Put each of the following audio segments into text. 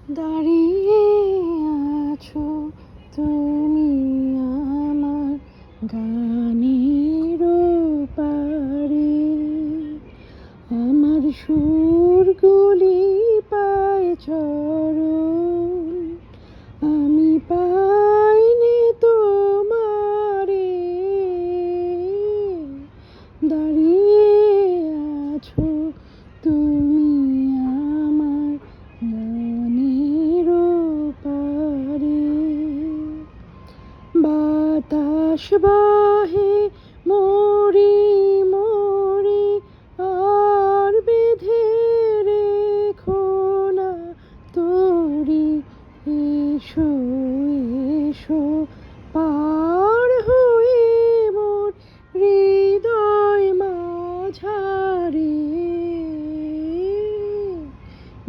দাঁড়িয়ে আছো তুমি আমার গানের পারে, আমার সুরগুলি পায় চরণ, আমি পাইনি তোমারে। দাঁড়িয়ে আছো তুমি আমার গানের পারে, বাতাস বহে মরি মরি আর বেঁধে রেখো না তোরি। এসো এসো পার হয়ে মোর হৃদয় মাঝারে,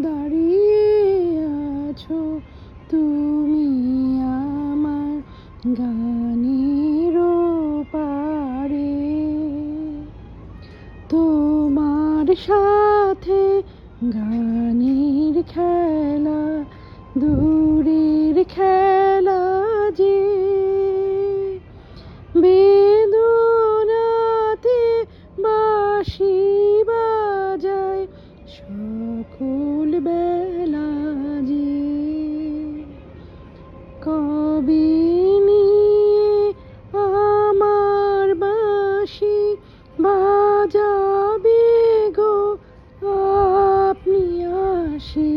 দাঁড়িয়ে আছো তুমি আমার গানের পারে। তোমার সাথে গানের খেলা দূরের খেলা যে, বেদনাতে বাঁশি বাজায় সকল বেলা যে। কবে নিয়ে আমার বাঁশি বাজাবে গো আপনি আসি।